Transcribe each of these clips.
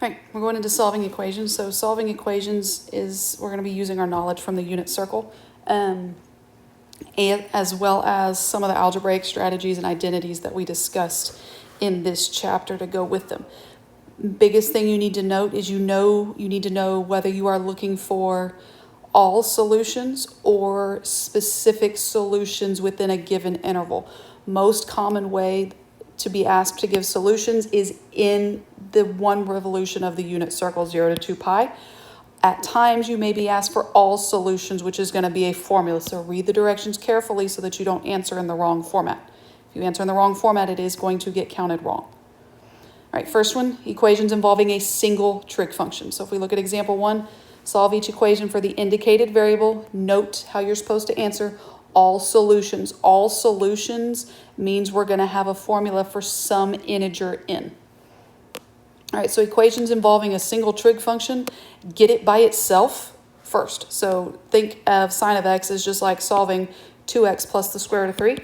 All right, we're going into solving equations. So solving equations is, we're going to be using our knowledge from the unit circle, and as well as some of the algebraic strategies and identities that we discussed in this chapter to go with them. Biggest thing you need to note is you need to know whether you are looking for all solutions or specific solutions within a given interval. Most common way to be asked to give solutions is in the one revolution of the unit circle, 0 to 2 pi. At times you may be asked for all solutions, which is going to be a formula. So read the directions carefully so that you don't answer in the wrong format. If you answer in the wrong format, it is going to get counted wrong. All right, first one, equations involving a single trig function. So if we look at example 1, solve each equation for the indicated variable. Note how you're supposed to answer all solutions. All solutions means we're going to have a formula for some integer n. All right, so equations involving a single trig function, get it by itself first. So think of sine of x as just like solving 2x plus the square root of 3.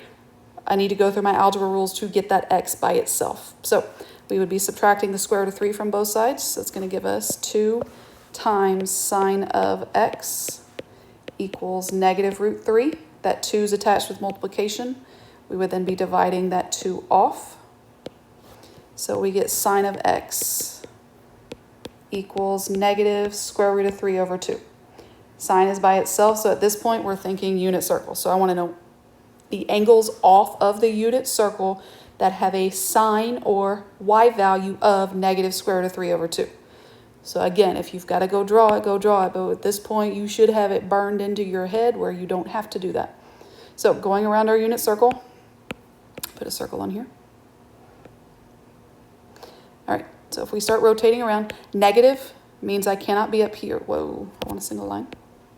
I need to go through my algebra rules to get that x by itself. So we would be subtracting the square root of 3 from both sides. So it's going to give us 2 times sine of x equals negative root 3. That 2 is attached with multiplication. We would then be dividing that 2 off. So we get sine of x equals negative square root of 3 over 2. Sine is by itself, so at this point we're thinking unit circle. So I want to know the angles off of the unit circle that have a sine or y value of negative square root of 3 over 2. So again, if you've got to go draw it, go draw it. But at this point, you should have it burned into your head where you don't have to do that. So going around our unit circle, put a circle on here. All right, so if we start rotating around, negative means I cannot be up here. Whoa, I want a single line.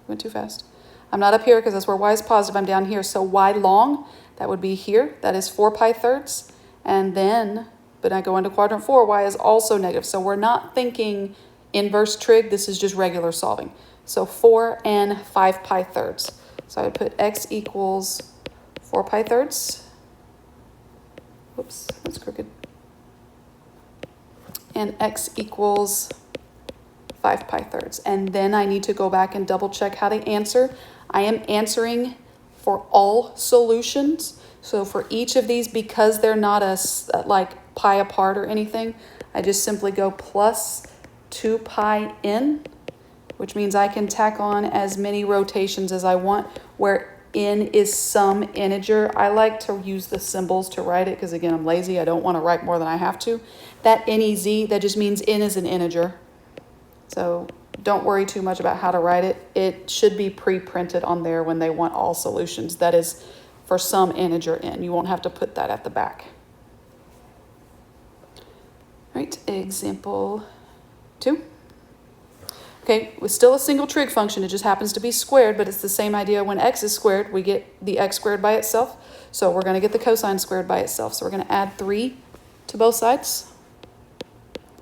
Went too fast. I'm not up here because that's where y is positive. I'm down here. So y long, that would be here. That is 4 pi thirds. And then, but I go into quadrant 4, y is also negative. So we're not thinking inverse trig. This is just regular solving. So 4 and 5 pi thirds. So I would put x equals 4 pi thirds. Whoops, that's crooked. And x equals 5 pi thirds. And then I need to go back and double check how to answer. I am answering for all solutions. So for each of these, because they're not like pi apart or anything, I just simply go plus 2 pi n, which means I can tack on as many rotations as I want, where n is some integer. I like to use the symbols to write it because, again, I'm lazy. I don't want to write more than I have to. That NEZ, that just means n is an integer. So don't worry too much about how to write it. It should be pre-printed on there when they want all solutions. That is for some integer n. You won't have to put that at the back. All right, example 2. Okay, with still a single trig function, it just happens to be squared, but it's the same idea. When x is squared, we get the x squared by itself. So we're going to get the cosine squared by itself. So we're going to add 3 to both sides.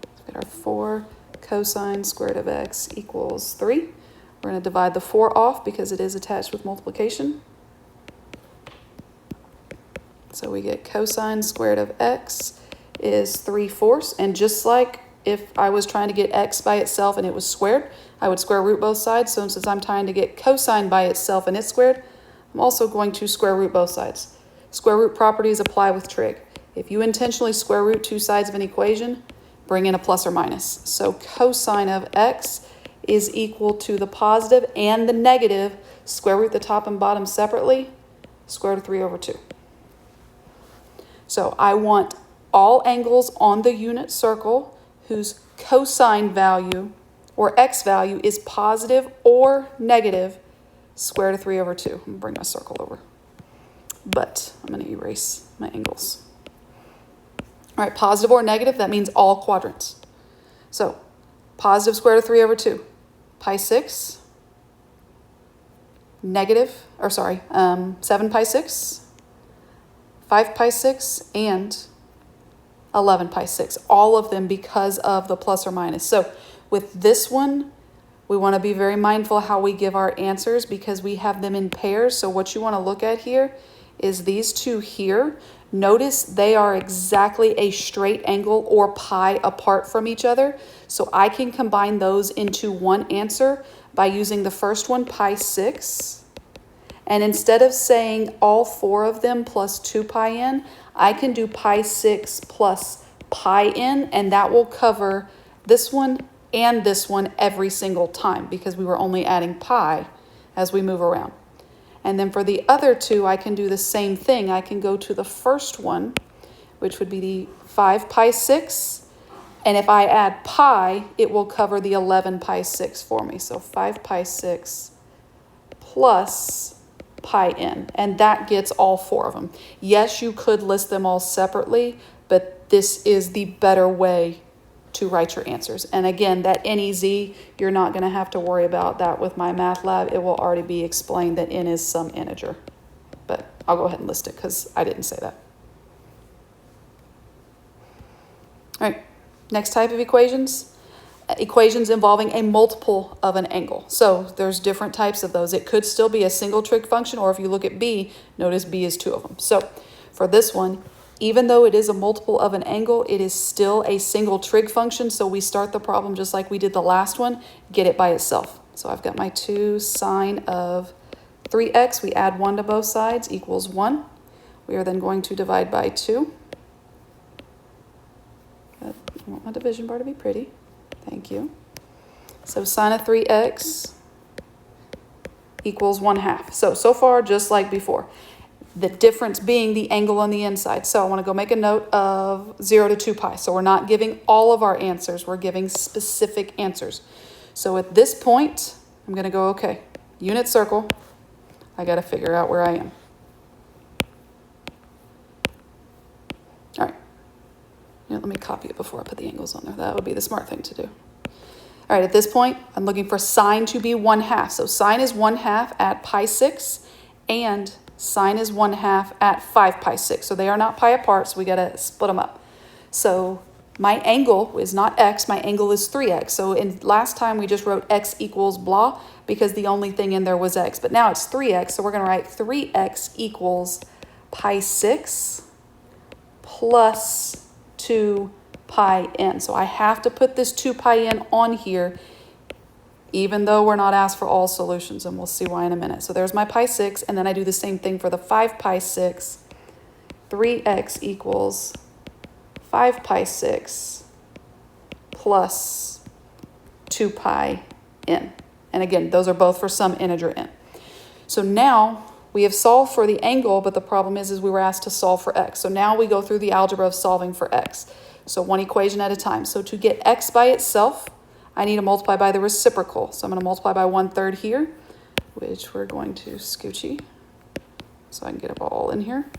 Let's get our 4 cosine squared of x equals 3. We're going to divide the 4 off because it is attached with multiplication. So we get cosine squared of x is 3/4. And just like if I was trying to get x by itself and it was squared, I would square root both sides. So since I'm trying to get cosine by itself and it's squared, I'm also going to square root both sides. Square root properties apply with trig. If you intentionally square root 2 sides of an equation, bring in a plus or minus. So cosine of x is equal to the positive and the negative. Square root the top and bottom separately, square root of 3 over 2. So I want all angles on the unit circle whose cosine value or x value is positive or negative, square root of 3 over 2. I'm going to bring my circle over. But I'm going to erase my angles. All right, positive or negative, that means all quadrants. So positive square root of 3 over 2, pi 6, negative, 7 pi 6, 5 pi 6, and 11 pi 6, all of them because of the plus or minus. So with this one, we want to be very mindful how we give our answers because we have them in pairs. So what you want to look at here is these two here. Notice they are exactly a straight angle or pi apart from each other. So I can combine those into one answer by using the first one, pi 6. And instead of saying all four of them plus 2 pi n, I can do pi 6 plus pi n, and that will cover this one and this one every single time because we were only adding pi as we move around. And then for the other two, I can do the same thing. I can go to the first one, which would be the 5 pi 6. And if I add pi, it will cover the 11 pi 6 for me. So 5 pi 6 plus pi n, and that gets all four of them. Yes, you could list them all separately, but this is the better way to write your answers. And again, that NEZ, you're not going to have to worry about that with MyMathLab. It will already be explained that n is some integer. But I'll go ahead and list it because I didn't say that. All right, next type of equations. Equations involving a multiple of an angle. So there's different types of those. It could still be a single trig function, or if you look at B, notice B is two of them. So for this one, even though it is a multiple of an angle, it is still a single trig function. So we start the problem just like we did the last one, get it by itself. So I've got my 2 sine of 3x. We add 1 to both sides equals 1. We are then going to divide by 2. I want my division bar to be pretty. Thank you. So sine of 3x equals 1/2. So far, just like before. The difference being the angle on the inside. So I want to go make a note of 0 to 2 pi. So we're not giving all of our answers. We're giving specific answers. So at this point, I'm going to go, okay, unit circle. I got to figure out where I am. All right. Let me copy it before I put the angles on there. That would be the smart thing to do. All right, at this point, I'm looking for sine to be 1/2. So sine is 1/2 at pi 6, and sine is 1/2 at 5 pi 6. So they are not pi apart, so we got to split them up. So my angle is not x, my angle is 3x. So in last time we just wrote x equals blah because the only thing in there was x. But now it's 3x, so we're going to write 3x equals pi 6 plus 2 pi n. So I have to put this 2 pi n on here, even though we're not asked for all solutions, and we'll see why in a minute. So there's my pi 6, and then I do the same thing for the 5 pi 6. 3x equals 5 pi 6 plus 2 pi n. And again, those are both for some integer n. So now we have solved for the angle, but the problem is we were asked to solve for x. So now we go through the algebra of solving for x. So one equation at a time. So to get x by itself, I need to multiply by the reciprocal. So I'm going to multiply by 1/3 here, which we're going to scoochy so I can get it all in here.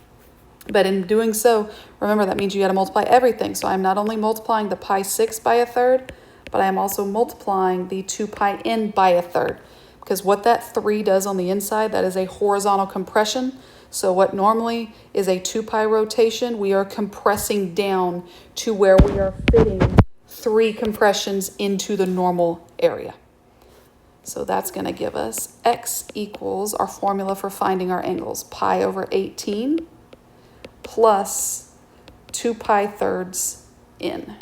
But in doing so, remember that means you got to multiply everything. So I'm not only multiplying the pi 6 by 1/3, but I am also multiplying the 2 pi n by 1/3. Because what that 3 does on the inside, that is a horizontal compression. So what normally is a 2 pi rotation, we are compressing down to where we are fitting 3 compressions into the normal area. So that's going to give us x equals our formula for finding our angles, pi over 18 plus 2 pi thirds n.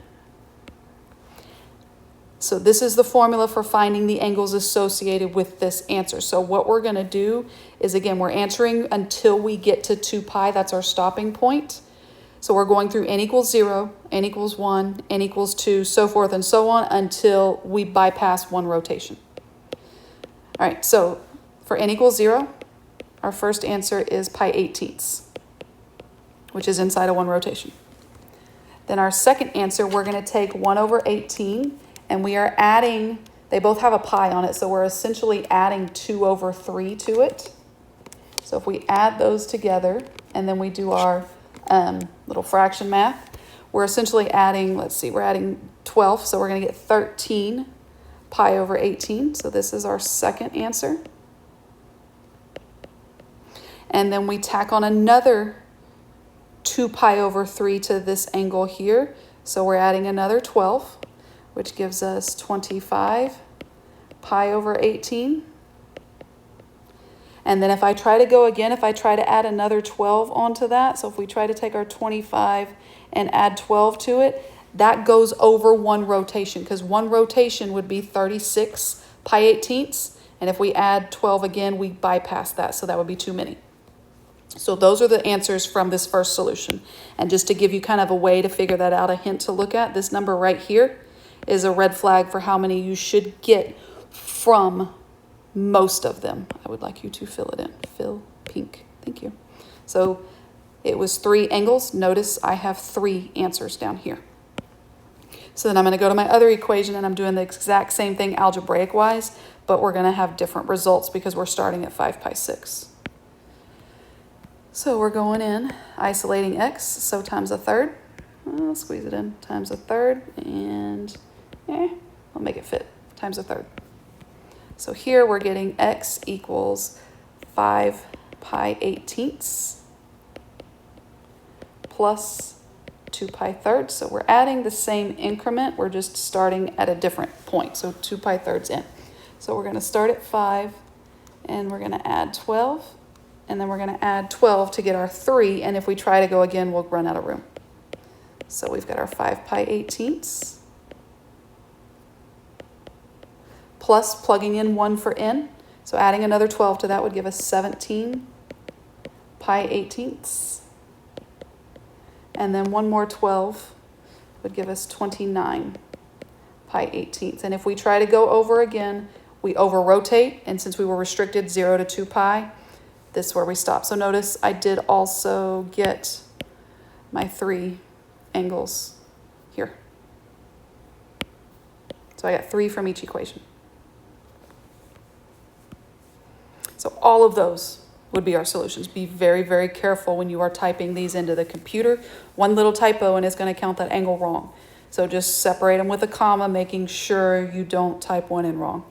So this is the formula for finding the angles associated with this answer. So what we're going to do is, again, we're answering until we get to 2 pi. That's our stopping point. So we're going through n equals 0, n equals 1, n equals 2, so forth and so on until we bypass one rotation. All right, so for n equals 0, our first answer is pi 18ths, which is inside of one rotation. Then our second answer, we're going to take 1 over 18, and we are adding, they both have a pi on it, so we're essentially adding 2 over 3 to it. So if we add those together, and then we do our little fraction math, we're essentially adding, let's see, we're adding 12, so we're going to get 13 pi over 18. So this is our second answer. And then we tack on another 2 pi over 3 to this angle here. So we're adding another 12, which gives us 25 pi over 18. And then if I try to go again, if I try to add another 12 onto that, so if we try to take our 25 and add 12 to it, that goes over one rotation, because one rotation would be 36 pi/18. And if we add 12 again, we bypass that, so that would be too many. So those are the answers from this first solution. And just to give you kind of a way to figure that out, a hint to look at, this number right here is a red flag for how many you should get from most of them. I would like you to fill it in. Fill pink. Thank you. So it was 3 angles. Notice I have 3 answers down here. So then I'm going to go to my other equation, and I'm doing the exact same thing algebraic wise, but we're going to have different results because we're starting at 5/6. So we're going in, isolating x, so times a third. I'll squeeze it in, times a third, and I'll make it fit, times a third. So here we're getting x equals 5 pi/18 plus 2 pi thirds. So we're adding the same increment, we're just starting at a different point, so 2 pi thirds in. So we're going to start at 5, and we're going to add 12, and then we're going to add 12 to get our 3, and if we try to go again, we'll run out of room. So we've got our 5 pi/18 plus plugging in 1 for n, so adding another 12 to that would give us 17 pi/18, and then one more 12 would give us 29 pi/18. And if we try to go over again, we over rotate, and since we were restricted 0 to 2 pi, this is where we stop. So notice I did also get my 3 angles here. So I got 3 from each equation. So all of those would be our solutions. Be very, very careful when you are typing these into the computer. One little typo and it's going to count that angle wrong. So just separate them with a comma, making sure you don't type one in wrong.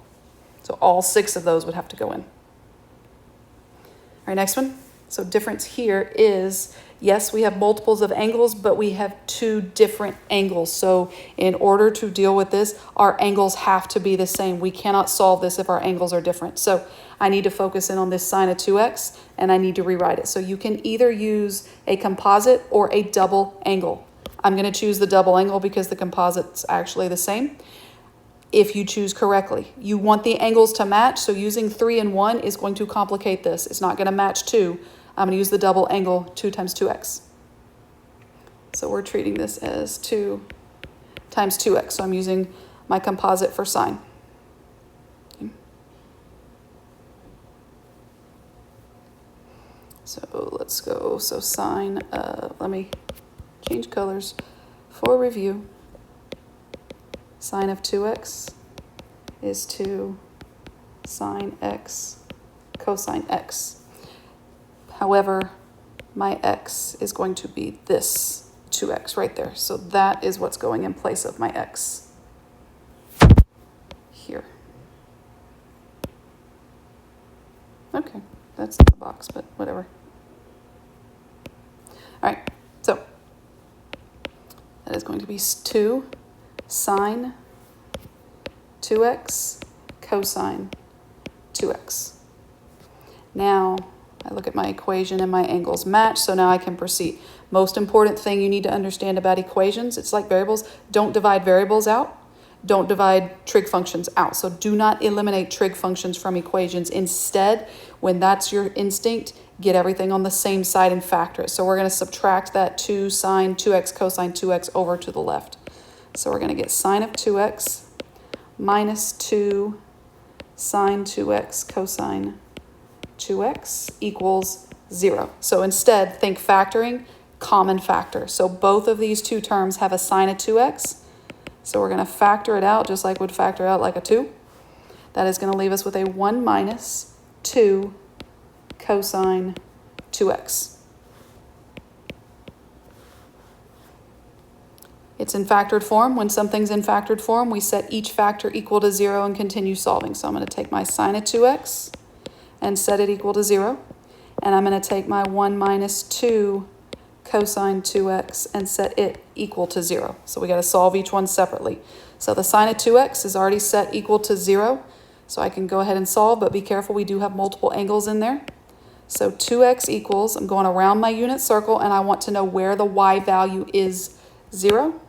So all 6 of those would have to go in. All right, next one. So difference here is, yes, we have multiples of angles, but we have 2 different angles. So in order to deal with this, our angles have to be the same. We cannot solve this if our angles are different. So I need to focus in on this sine of 2x, and I need to rewrite it. So you can either use a composite or a double angle. I'm going to choose the double angle because the composite's actually the same. If you choose correctly, you want the angles to match, so using 3 and 1 is going to complicate this. It's not going to match 2. I'm going to use the double angle, 2 times 2x. So we're treating this as 2 times 2x. So I'm using my composite for sine. So let's go. So sine, let me change colors for review. Sine of 2x is 2 sine x cosine x. However, my x is going to be this 2x right there. So that is what's going in place of my x here. Okay, that's not a box, but whatever. All right, so that is going to be 2 sine 2x cosine 2x. Now I look at my equation and my angles match, so now I can proceed. Most important thing you need to understand about equations, it's like variables, don't divide variables out, don't divide trig functions out. So do not eliminate trig functions from equations. Instead, when that's your instinct, get everything on the same side and factor it. So we're going to subtract that 2 sine 2x cosine 2x over to the left. So we're going to get sine of 2x minus 2 sine 2x cosine 2x equals 0. So instead, think factoring, common factor. So both of these 2 terms have a sine of 2x. So we're going to factor it out just like we'd factor out like a 2. That is going to leave us with a 1 minus 2 cosine 2x. It's in factored form. When something's in factored form, we set each factor equal to 0 and continue solving. So I'm going to take my sine of 2x and set it equal to 0. And I'm going to take my 1 minus 2 cosine 2x and set it equal to 0. So we got to solve each one separately. So the sine of 2x is already set equal to 0. So I can go ahead and solve, but be careful, we do have multiple angles in there. So 2x equals, I'm going around my unit circle, and I want to know where the y value is 0.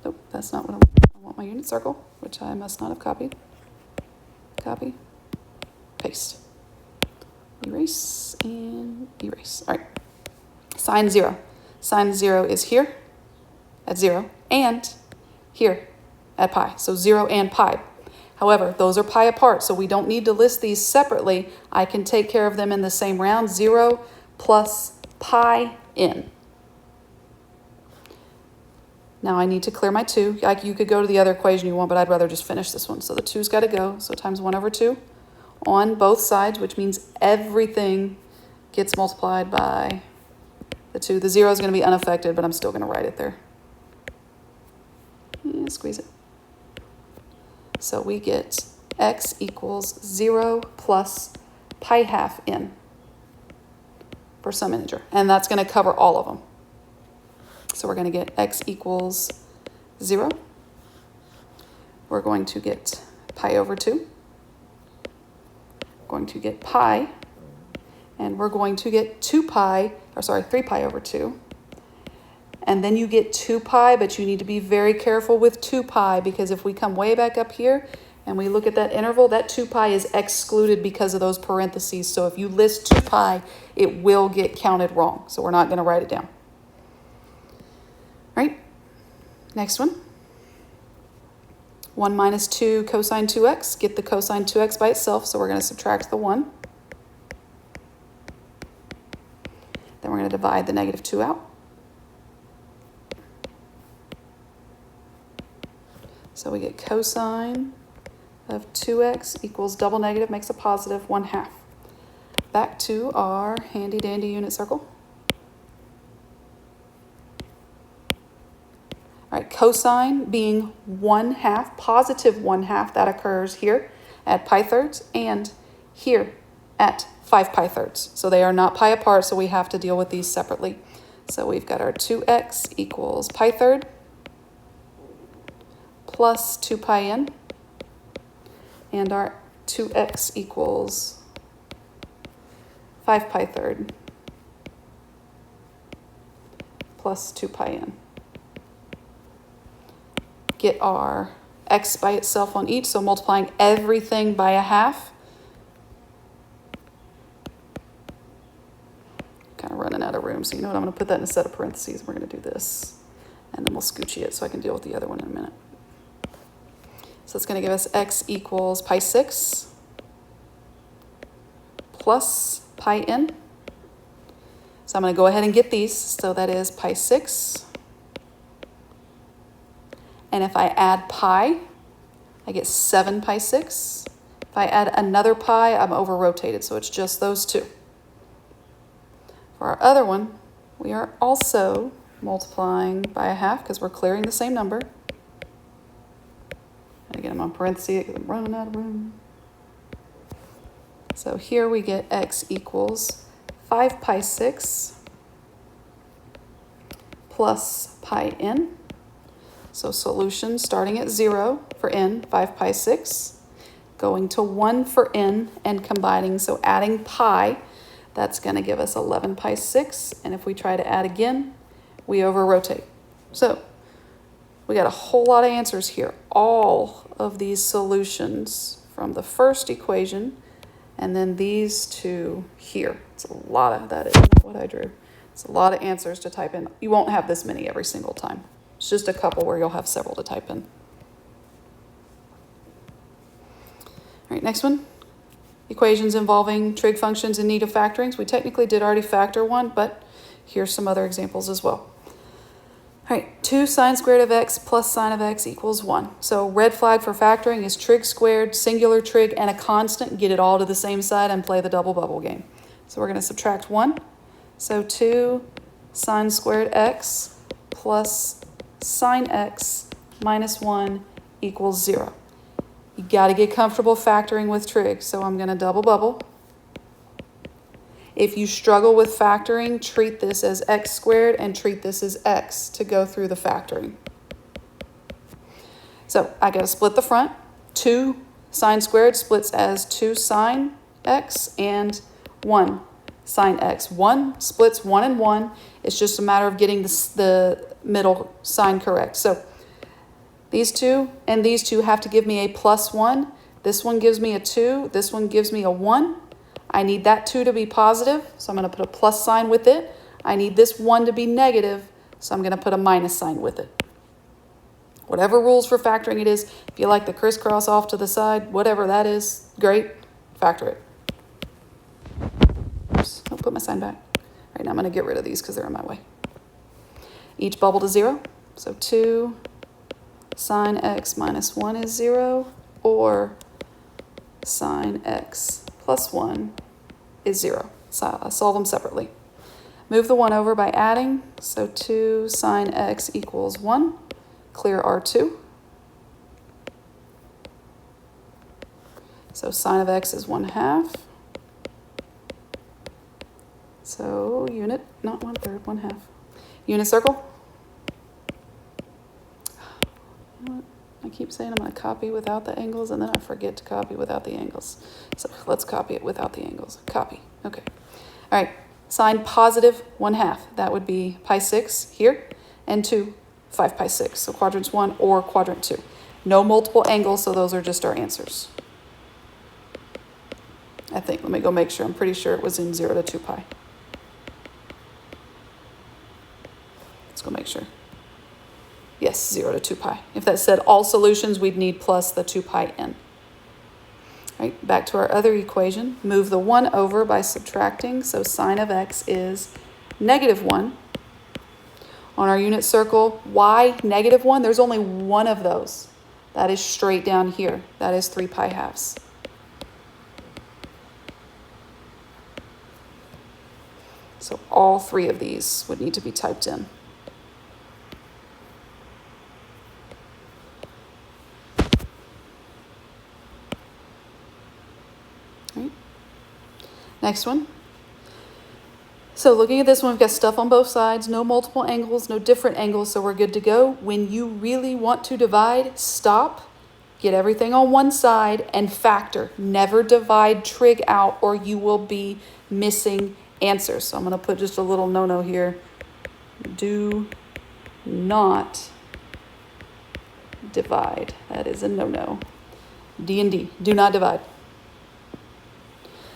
Nope, that's not what I want my unit circle, which I must not have copied. Copy, paste, erase, and erase. All right, sine 0. Sine 0 is here at 0 and here at pi. So 0 and pi. However, those are pi apart, so we don't need to list these separately. I can take care of them in the same round. 0 plus pi n. Now I need to clear my 2. You could go to the other equation you want, but I'd rather just finish this one. So the 2's got to go. So times 1 over 2 on both sides, which means everything gets multiplied by the 2. The 0 is going to be unaffected, but I'm still going to write it there. Squeeze it. So we get x equals 0 plus pi half n for some integer. And that's going to cover all of them. So we're going to get x equals 0. We're going to get pi over 2. We're going to get pi. And we're going to get 3 pi over 2. And then you get 2 pi, but you need to be very careful with 2 pi, because if we come way back up here and we look at that interval, that 2 pi is excluded because of those parentheses. So if you list 2 pi, it will get counted wrong. So we're not going to write it down. All right, next one. 1 minus 2 cosine 2x. Get the cosine 2x by itself, so we're going to subtract the 1. Then we're going to divide the negative 2 out. So we get cosine of 2x equals double negative, makes a positive 1/2. Back to our handy dandy unit circle. All right, cosine being 1/2, positive 1/2, that occurs here at pi thirds and here at 5 pi thirds. So they are not pi apart, so we have to deal with these separately. So we've got our 2x equals pi third plus 2 pi n, and our 2x equals 5 pi third plus 2 pi n. Get our x by itself on each, so multiplying everything by 1/2. Kind of running out of room, so you know what, I'm going to put that in a set of parentheses. We're going to do this, and then we'll scoochie it so I can deal with the other one in a minute. So it's going to give us x equals pi 6 plus pi n. So I'm going to go ahead and get these. So that is pi 6. And if I add pi, I get 7 pi 6. If I add another pi, I'm over-rotated, so it's just those two. For our other one, we are also multiplying by 1/2 because we're clearing the same number. And again, I'm on parentheses because I'm running out of room. So here we get x equals 5 pi 6 plus pi n. So solution starting at 0 for n, 5 pi 6, going to 1 for n and combining, so adding pi, that's going to give us 11 pi 6. And if we try to add again, we over-rotate. So we got a whole lot of answers here. All of these solutions from the first equation and then these two here. It's a lot of, that is not what I drew. It's a lot of answers to type in. You won't have this many every single time. It's just a couple where you'll have several to type in. All right, next one. Equations involving trig functions in need of factorings. We technically did already factor one, but here's some other examples as well. All right, 2 sine squared of x plus sine of x equals 1. So red flag for factoring is trig squared, singular trig, and a constant. Get it all to the same side and play the double bubble game. So we're going to subtract 1. So 2 sine squared x plus sine x minus 1 equals 0. You got to get comfortable factoring with trig, so I'm going to double bubble. If you struggle with factoring, treat this as x squared and treat this as x to go through the factoring. So I got to split the front. 2 Sine squared splits as 2 sine x and 1 sine x. 1 splits 1 and 1. It's just a matter of getting the middle sign correct. So these two and these two have to give me a plus 1. This one gives me a 2. This one gives me a 1. I need that 2 to be positive, so I'm going to put a plus sign with it. I need this 1 to be negative, so I'm going to put a minus sign with it. Whatever rules for factoring it is, if you like the crisscross off to the side, whatever that is, great, factor it. Oops, I'll put my sign back. All right, now I'm going to get rid of these because they're in my way. Each bubble to 0, so 2 sine x minus 1 is 0, or sine x plus 1 is 0. So I'll solve them separately. Move the 1 over by adding, so 2 sine x equals 1. Clear R2. So sine of x is 1/2. So unit, not 1/3, 1/2. Unit circle. You know what? I keep saying I'm going to copy without the angles, and then I forget to copy without the angles. So let's copy it without the angles. Copy. Okay. All right. Sine positive 1/2. That would be pi 6 here, and 2, 5 pi 6. So quadrants 1 or quadrant 2. No multiple angles, so those are just our answers. I think. Let me go make sure. I'm pretty sure it was in 0 to 2 pi. Let's go make sure. Yes, 0 to 2 pi. If that said all solutions, we'd need plus the 2 pi n. All right, back to our other equation. Move the 1 over by subtracting. So sine of x is -1. On our unit circle, why -1? There's only one of those. That is straight down here. That is 3 pi halves. So all 3 of these would need to be typed in. Right. Next one. So looking at this one, we've got stuff on both sides, no multiple angles, no different angles, so we're good to go. When you really want to divide, stop, get everything on one side, and factor. Never divide trig out, or you will be missing answers. So I'm going to put just a little no-no here. Do not divide. That is a no-no. D and D, do not divide.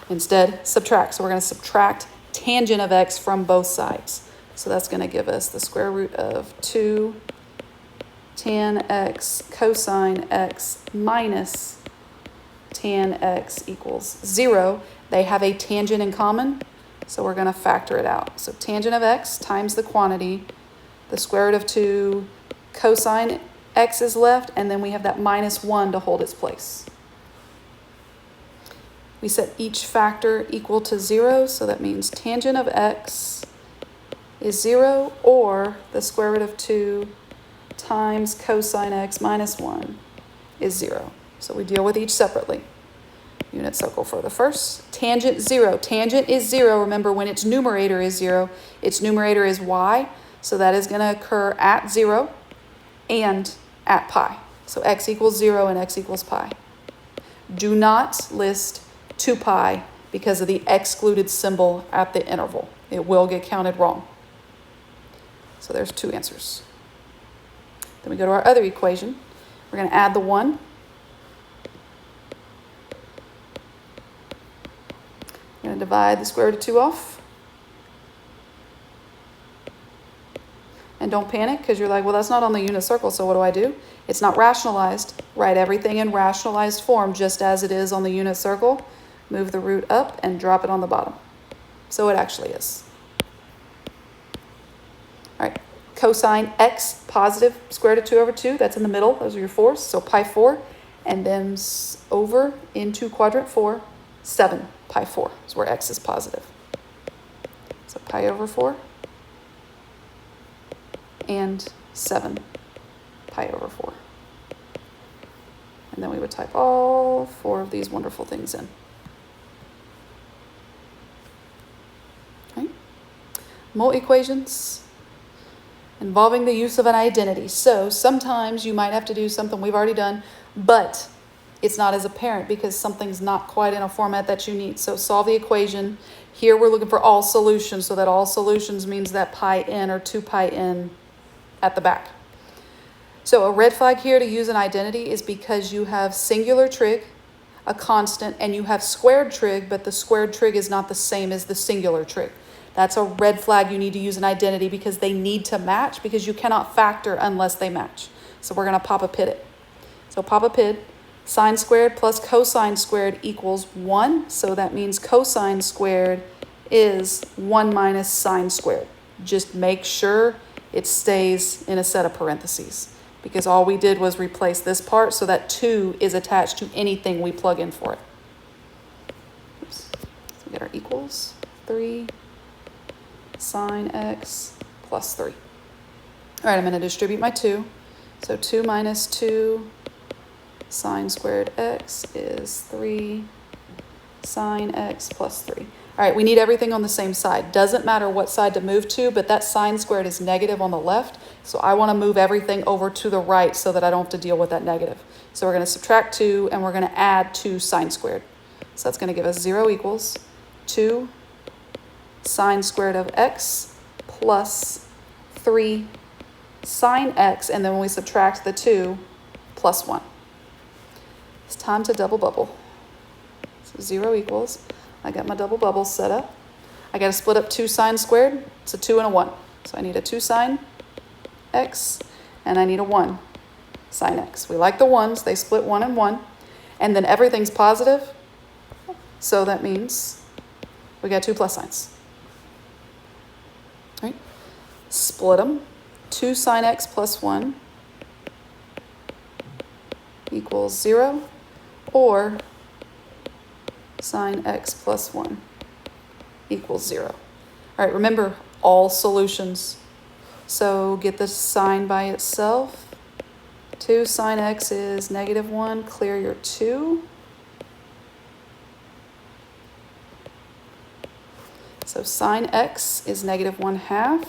Instead, subtract. So we're going to subtract tangent of x from both sides. So that's going to give us the square root of 2 tan x cosine x minus tan x equals 0. They have a tangent in common, so we're going to factor it out. So tangent of x times the quantity, the square root of 2 cosine x is left, and then we have that -1 to hold its place. We set each factor equal to 0, so that means tangent of x is 0, or the square root of 2 times cosine x minus 1 is 0. So we deal with each separately. Unit circle for the first. Tangent 0. Tangent is 0. Remember, when its numerator is 0, its numerator is y, so that is going to occur at 0 and at pi. So x equals 0 and x equals pi. Do not list 2 pi because of the excluded symbol at the interval. It will get counted wrong. So there's 2 answers. Then we go to our other equation. We're going to add the 1. We're going to divide the square root of 2 off. And don't panic because you're like, well, that's not on the unit circle, so what do I do? It's not rationalized. Write everything in rationalized form just as it is on the unit circle. Move the root up and drop it on the bottom. So it actually is. All right, cosine x positive square root of 2 over 2. That's in the middle. Those are your 4s. So pi 4. And then over into quadrant 4, 7 pi 4 is where x is positive. So pi over 4 and 7 pi over 4. And then we would type all 4 of these wonderful things in. Mole equations involving the use of an identity. So sometimes you might have to do something we've already done, but it's not as apparent because something's not quite in a format that you need. So solve the equation. Here we're looking for all solutions, so that all solutions means that pi n or 2 pi n at the back. So a red flag here to use an identity is because you have singular trig, a constant, and you have squared trig, but the squared trig is not the same as the singular trig. That's a red flag. You need to use an identity because they need to match, because you cannot factor unless they match. So we're going to pop a pid it. So pop a pid, sine squared plus cosine squared equals 1. So that means cosine squared is 1 minus sine squared. Just make sure it stays in a set of parentheses, because all we did was replace this part so that 2 is attached to anything we plug in for it. Oops. So we get our equals, 3 sine x plus 3. All right, I'm going to distribute my 2. So 2 minus 2 sine squared x is 3 sine x plus 3. All right, we need everything on the same side. Doesn't matter what side to move to, but that sine squared is negative on the left. So I want to move everything over to the right so that I don't have to deal with that negative. So we're going to subtract 2 and we're going to add 2 sine squared. So that's going to give us 0 equals 2 sine squared of x plus 3 sine x, and then when we subtract the 2, plus 1. It's time to double bubble. So 0 equals, I got my double bubble set up. I got to split up 2 sine squared. It's a 2 and a 1. So I need a 2 sine x, and I need a 1 sine x. We like the 1s. They split 1 and 1. And then everything's positive. So that means we got 2 plus signs. All right. Split them. 2 sine x plus 1 equals 0, or sine x plus 1 equals 0. All right, remember, all solutions. So get the sine by itself. 2 sine x is negative 1. Clear your 2. So sine x is negative 1/2.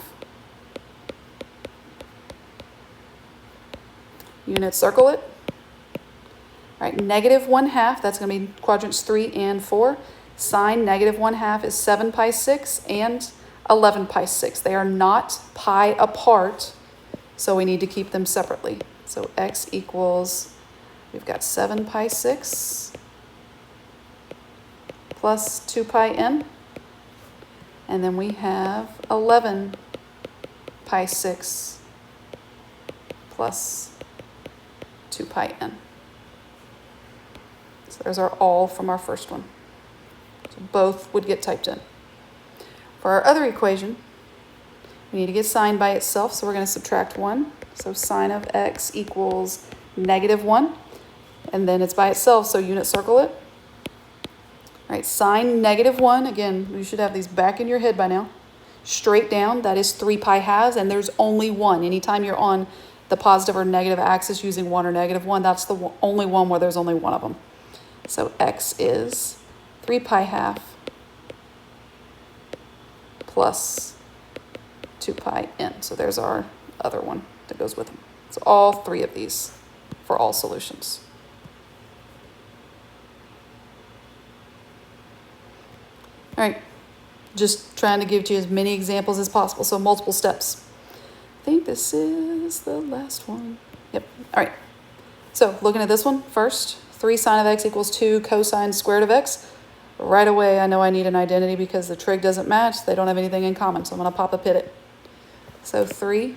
Unit circle it. All right, negative 1/2, that's going to be quadrants 3 and 4. Sine negative 1/2 is 7 pi 6 and 11 pi 6. They are not pi apart, so we need to keep them separately. So x equals, we've got 7 pi 6 plus 2 pi n. And then we have 11 pi 6 plus 2 pi n. So there's our all from our first one. So both would get typed in. For our other equation, we need to get sine by itself, so we're going to subtract 1. So sine of x equals negative 1. And then it's by itself, so unit circle it. All right, sine negative 1, again, you should have these back in your head by now. Straight down, that is 3 pi halves, and there's only 1. Anytime you're on the positive or negative axis using 1 or negative 1, that's the only one where there's only one of them. So x is 3 pi half plus 2 pi n. So there's our other one that goes with them. So all 3 of these for all solutions. All right, just trying to give you as many examples as possible, so multiple steps. I think this is the last one. Yep, all right. So looking at this one first, 3 sine of x equals 2 cosine squared of x. Right away, I know I need an identity because the trig doesn't match. They don't have anything in common, so I'm going to pop a pid it. So 3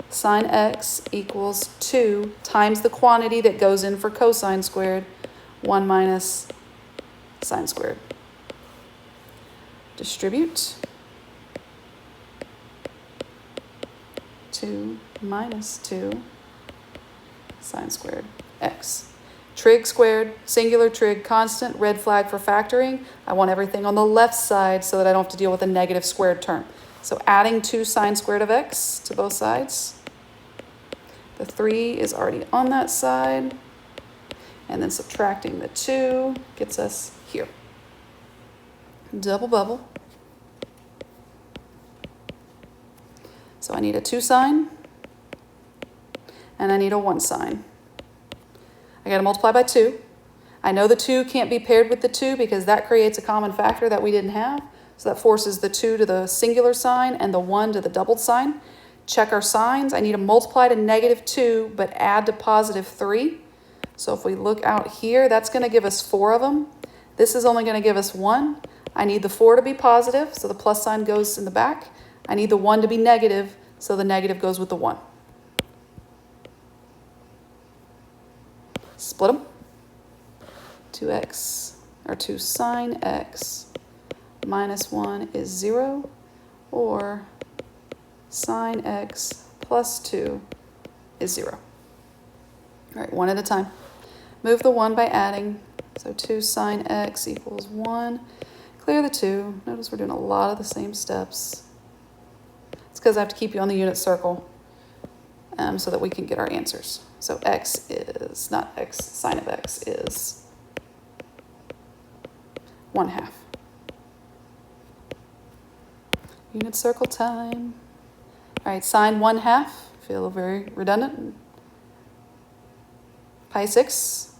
sine x equals 2 times the quantity that goes in for cosine squared, 1 minus sine squared. Distribute. 2 minus 2 sine squared x. Trig squared, singular trig, constant, red flag for factoring. I want everything on the left side so that I don't have to deal with a negative squared term. So adding 2 sine squared of x to both sides. The 3 is already on that side. And then subtracting the 2 gets us here. Double bubble. So I need a 2 sine and I need a 1 sine. I got to multiply by 2. I know the 2 can't be paired with the 2 because that creates a common factor that we didn't have. So that forces the 2 to the singular sign and the 1 to the doubled sign. Check our signs. I need to multiply to -2, but add to +3. So if we look out here, that's going to give us 4 of them. This is only going to give us 1. I need the 4 to be positive, so the plus sign goes in the back. I need the 1 to be negative, so the negative goes with the 1. Split them. 2x, or 2 sine x minus 1 is 0, or sine x plus 2 is 0. All right, one at a time. Move the 1 by adding. So 2 sine x equals 1. Clear the 2. Notice we're doing a lot of the same steps. It's because I have to keep you on the unit circle so that we can get our answers. So x is, not x, sine of x is 1/2. Unit circle time. All right, sine 1/2. Feel very redundant. Pi 6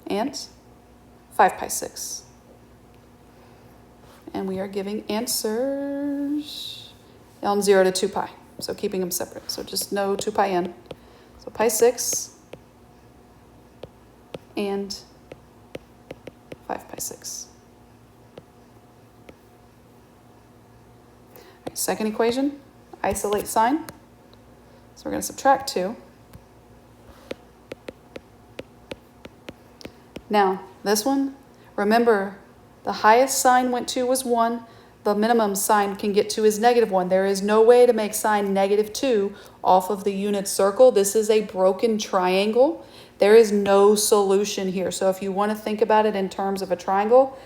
and 5 pi 6. And we are giving answers on 0 to 2 pi. So keeping them separate. So just no 2 pi n. So pi 6 and 5 pi 6. All right, second equation, isolate sine. So we're going to subtract 2. Now, this one, remember, the highest sine went to was 1. The minimum sine can get to is -1. There is no way to make sine -2 off of the unit circle. This is a broken triangle. There is no solution here. So if you want to think about it in terms of a triangle,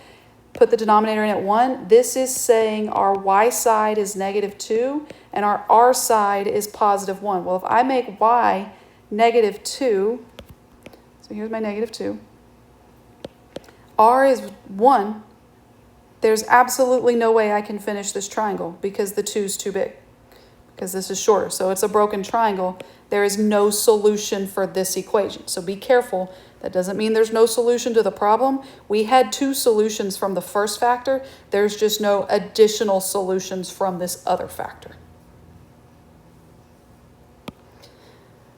put the denominator in at 1. This is saying our y side is -2 and our r side is +1. Well, if I make y -2, so here's my -2. R is 1, there's absolutely no way I can finish this triangle because the 2's too big, because this is shorter. So it's a broken triangle. There is no solution for this equation. So be careful. That doesn't mean there's no solution to the problem. We had 2 solutions from the first factor. There's just no additional solutions from this other factor.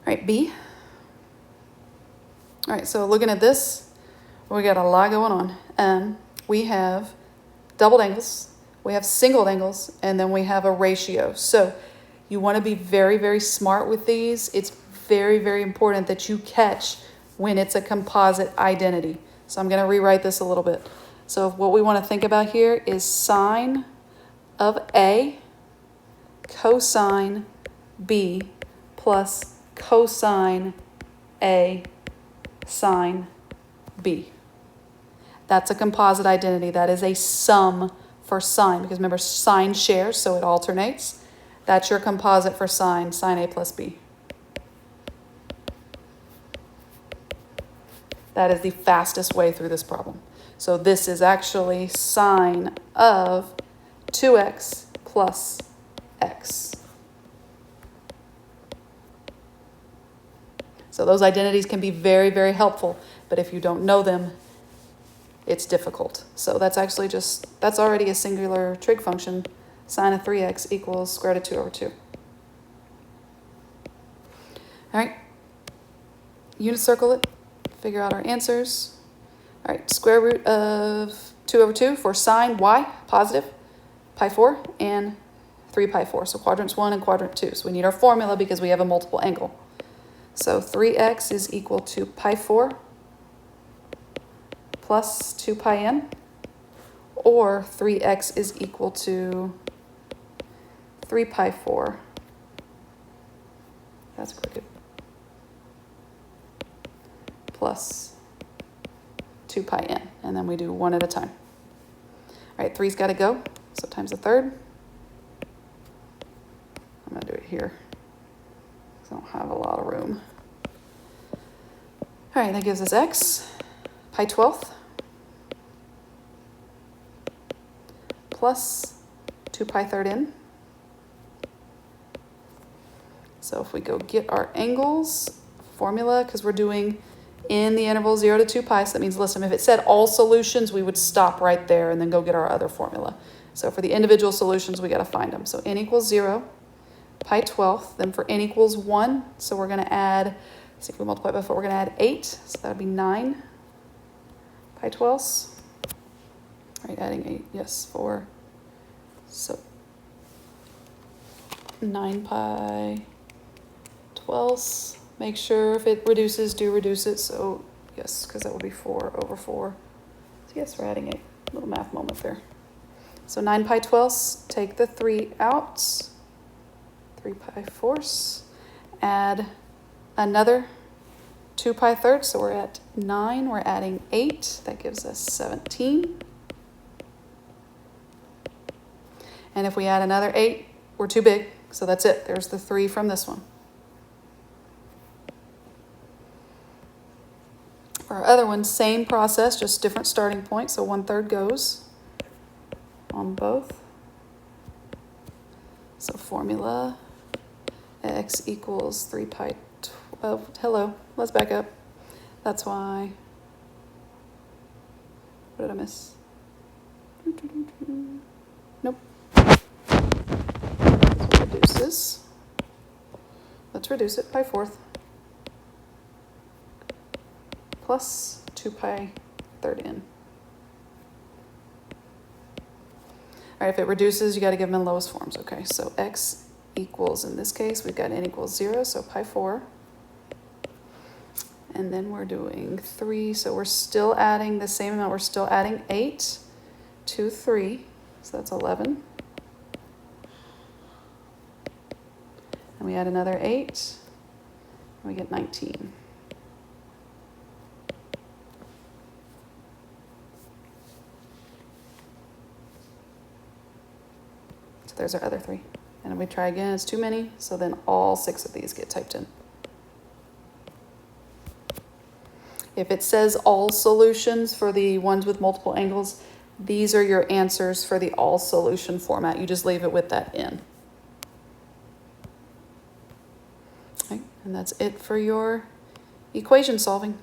All right, B. All right, so looking at this, we got a lot going on. We have doubled angles, we have singled angles, and then we have a ratio. So you want to be very, very smart with these. It's very, very important that you catch when it's a composite identity. So I'm going to rewrite this a little bit. So what we want to think about here is sine of A cosine B plus cosine A sine B. That's a composite identity. That is a sum for sine, because remember, sine shares, so it alternates. That's your composite for sine, sine A plus B. That is the fastest way through this problem. So this is actually sine of 2x plus x. So those identities can be very, very helpful, but if you don't know them, it's difficult. So that's actually that's already a singular trig function. Sine of 3x equals square root of 2 over 2. All right, unit circle it, figure out our answers. All right, square root of 2 over 2 for sine y, positive, pi 4, and 3 pi 4. So quadrants 1 and quadrant 2. So we need our formula because we have a multiple angle. So 3x is equal to pi 4 plus 2 pi n, or 3x is equal to 3 pi 4. That's crooked. Plus 2 pi n, and then we do one at a time. All right, 3's got to go, so times a third. I'm going to do it here, because I don't have a lot of room. All right, that gives us x, pi 12th, plus 2 pi 3rd n. So if we go get our angles, formula, because we're doing in the interval 0 to 2 pi. So that means, listen, if it said all solutions, we would stop right there and then go get our other formula. So for the individual solutions, we got to find them. So n equals 0, pi 12th. Then for n equals 1, so we're going to add, see if we multiply by 4, we're going to add 8. So that would be 9 pi 12ths. Right, adding 8, yes, 4. So 9 pi 12ths. Make sure if it reduces, do reduce it. So yes, because that would be 4 over 4. So yes, we're adding 8. Little math moment there. So 9 pi 12ths, take the 3 out. 3 pi 4ths. Add another 2 pi thirds. So we're at 9. We're adding 8. That gives us 17. And if we add another 8, we're too big. So that's it. There's the 3 from this one. For our other one, same process, just different starting point. So 1/3 goes on both. So formula x equals 3 pi 12. Hello, let's back up. That's why. What did I miss? Nope. So reduces. Let's reduce it by 4th. Plus 2 pi third n. All right, if it reduces, you got to give them in lowest forms. Okay, so x equals, in this case, we've got n equals 0, so pi 4. And then we're doing 3, so we're still adding the same amount. We're still adding 8 to 3, so that's 11. And we add another 8, and we get 19. There's our other 3. And if we try again, it's too many, so then all 6 of these get typed in. If it says all solutions for the ones with multiple angles, these are your answers for the all solution format. You just leave it with that n. Okay, and that's it for your equation solving.